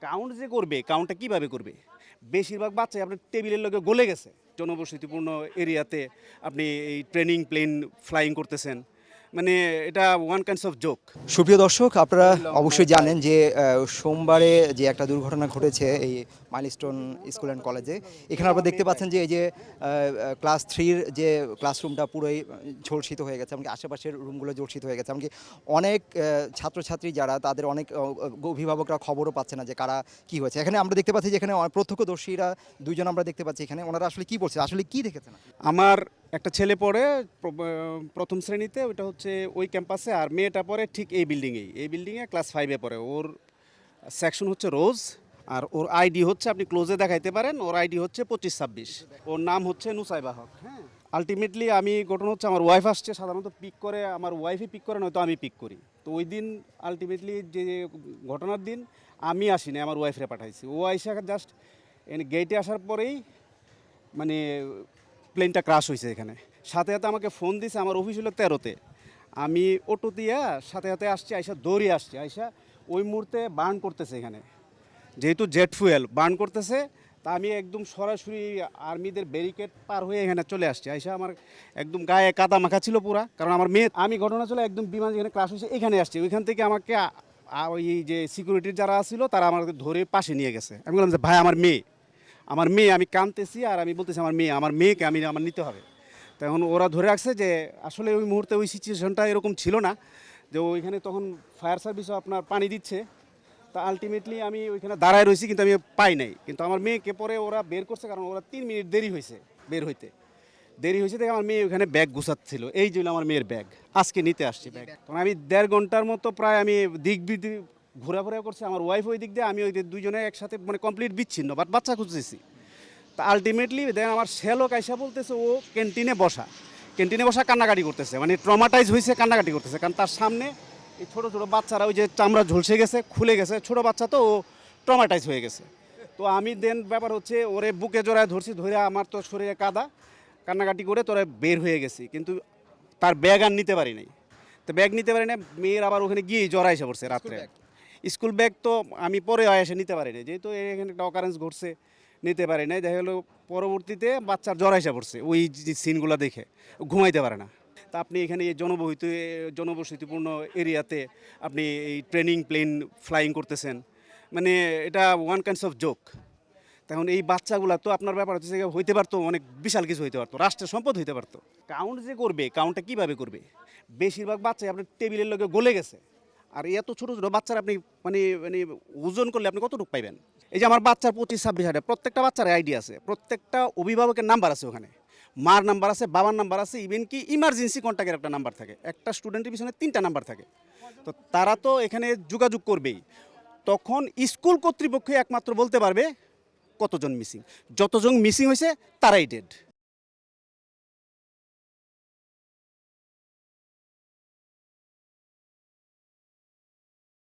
Count যে করবে কাউন্টটা কিভাবে করবে? বেশিরভাগ বাচ্চাই আপনার টেবিলের লগে গলে গেছে। জনবসতিপূর্ণ এরিয়াতে আপনি এই ট্রেনিং প্লেন ফ্লাইং করতেছেন, মানে এটা ওয়ান কাইন্ডস অফ জোক। সুপ্রিয় দর্শক, আপনারা অবশ্যই জানেন যে সোমবারে যে একটা দুর্ঘটনা ঘটেছে এই মাইলস্টোন স্কুল অ্যান্ড কলেজে। এখানে আপনারা দেখতে পাচ্ছেন যে এই যে ক্লাস 3-র যে ক্লাসরুমটা পুরোই ঝলসিত হয়ে গেছে, এমনকি আশেপাশের রুমগুলো ঝলসিত হয়ে গেছে, এমনকি অনেক ছাত্রছাত্রী যারা তাদের অনেক অভিভাবকরা খবরও পাচ্ছে না যে কারা কি হয়েছে। এখানে আমরা দেখতে পাচ্ছি যে এখানে প্রত্যক্ষদর্শীরা দুইজন আমরা দেখতে পাচ্ছি এখানে, ওনারা আসলে কি বলছে, আসলে কি দেখেছেন? আমার একটা ছেলে পড়ে প্রথম শ্রেণীতে, ওইটা হচ্ছে ওই ক্যাম্পাসে, আর মেয়েটা পড়ে ঠিক এই বিল্ডিংয়েই, এই বিল্ডিংয়ে ক্লাস 5-এ পড়ে। ওর সেকশন হচ্ছে রোজ, আর ওর আইডি হচ্ছে, আপনি ক্লোজে দেখাইতে পারেন, ওর আইডি হচ্ছে 2526। ওর নাম হচ্ছে নুসাইবা হক। হ্যাঁ, আলটিমেটলি আমি ঘটনা হচ্ছে আমার ওয়াইফ আসছে, সাধারণত পিক করে আমার ওয়াইফই পিক করে, নয়তো আমি পিক করি। তো ওই দিন আলটিমেটলি যে ঘটনার দিন আমি আসিনি, আমার ওয়াইফরে পাঠাইছি। ও আইসা জাস্ট গেটে আসার পরেই মানে প্লেনটা ক্রাশ হয়েছে এখানে। সাথে সাথে আমাকে ফোন দিছে, আমার অফিস হলো 13-তে, আমি অটো দিয়া সাথে সাথে আসছি, আইসা দৌড়িয়ে আসছি, আইসা ওই মুহূর্তে বার্ন করতেছে এখানে, যেহেতু জেট ফুয়েল বার্ন করতেছে। তা আমি একদম সরাসরি আর্মিদের ব্যারিকেড পার হয়ে এখানে চলে আসছি। আইসা আমার একদম গায়ে কাদা মাখা ছিল পুরা, কারণ আমার মেয়ে, আমি ঘটনা চলে একদম বিমান যেখানে ক্রাশ হয়েছে এখানে আসছি, ওইখান থেকে আমাকে ওই যে সিকিউরিটির যারা ছিল তারা আমাকে ধরে পাশে নিয়ে গেছে। আমি বললাম যে ভাই আমার মেয়ে, আমার মেয়ে, আমি কাঁদতেছি আর আমি বলতেছি আমার মেয়েকে আমার নিতে হবে। তখন ওরা ধরে রাখছে যে আসলে ওই মুহূর্তে ওই সিচুয়েশনটা এরকম ছিল না, যে ওইখানে তখন ফায়ার সার্ভিসও আপনার পানি দিচ্ছে। তা আলটিমেটলি আমি ওইখানে দাঁড়ায় রয়েছি, কিন্তু আমি পাই নাই। কিন্তু আমার মেয়েকে পরে ওরা বের করছে, কারণ ওরা 3 মিনিট দেরি হয়েছে বের হইতে। দেরি হয়েছে দেখে আমার মেয়ে ওখানে ব্যাগ গুছাচ্ছিল, এই জন্য আমার মেয়ের ব্যাগ আজকে নিতে আসছি ব্যাগ। তখন আমি 1.5 ঘন্টার মতো প্রায় আমি দিক বিদিক ঘোরাফেরা করছি, আমার ওয়াইফ ওই দিক দিয়ে, আমি ওই দিক, দুজনে একসাথে, মানে কমপ্লিট বিচ্ছিন্ন, বাট বাচ্চা খুঁজতেছি। তা আলটিমেটলি দেন আমার শ্যালক আইসা বলতেছে ও ক্যান্টিনে বসা কান্নাকাটি করতেছে, মানে ট্রমাটাইজ হয়েছে, কান্নাকাটি করতেছে, কারণ তার সামনে এই ছোটো ছোটো বাচ্চারা, ওই যে চামড়া ঝলসে গেছে, খুলে গেছে, ছোটো বাচ্চা তো, ও ট্রমাটাইজ হয়ে গেছে। তো আমি দেন ব্যাপার হচ্ছে ওরে বুকে জড়ায় ধরছি, ধরে আমার তো শরীরে কাদা, কান্নাকাটি করে তোরা বের হয়ে গেছি, কিন্তু তার ব্যাগ আর নিতে পারি নাই। তো ব্যাগ নিতে পারি না, মেয়ের আবার ওখানে গিয়েই জ্বর এসে পড়ছে রাত্রে। স্কুল ব্যাগ তো আমি পরে এসে নিতে পারি না, যেহেতু এখানে একটা অকারেন্স ঘটছে, নিতে পারি নাই। দেখা গেলো পরবর্তীতে বাচ্চার জ্বর এসে পড়ছে ওই যে সিনগুলো দেখে, ঘুমাইতে পারে না। তা আপনি এখানে এই জনবসতিপূর্ণ এরিয়াতে আপনি এই ট্রেনিং প্লেন ফ্লাইং করতেছেন, মানে এটা ওয়ান কাইন্ডস অফ জোক। তখন এই বাচ্চাগুলো তো আপনার ব্যাপার হচ্ছে হইতে পারতো, অনেক বিশাল কিছু হইতে পারতো, রাষ্ট্রের সম্পদ হইতে পারতো। কাউন্ট যে করবে কাউন্টটা কিভাবে করবে? বেশিরভাগ বাচ্চাই আপনার টেবিলের লগে গলে গেছে। আর এত ছোটো ছোটো বাচ্চারা আপনি মানে মানে ওজন করলে আপনি কতটুকু পাইবেন? এই যে আমার বাচ্চার 25-26 প্রত্যেকটা বাচ্চার আইডি আছে, প্রত্যেকটা অভিভাবকের নাম্বার আছে, ওখানে মার নাম্বার আছে, বাবার নাম্বার আছে, ইভেন কি ইমার্জেন্সি কন্ট্যাক্টের একটা নাম্বার থাকে, একটা স্টুডেন্টের পিছনে 3টা নাম্বার থাকে। তো তারা তো এখানে যোগাযোগ করবেই। তখন স্কুল কর্তৃপক্ষ একমাত্র বলতে পারবে কতজন মিসিং। যতজন মিসিং হয়েছে তারাই ডেড।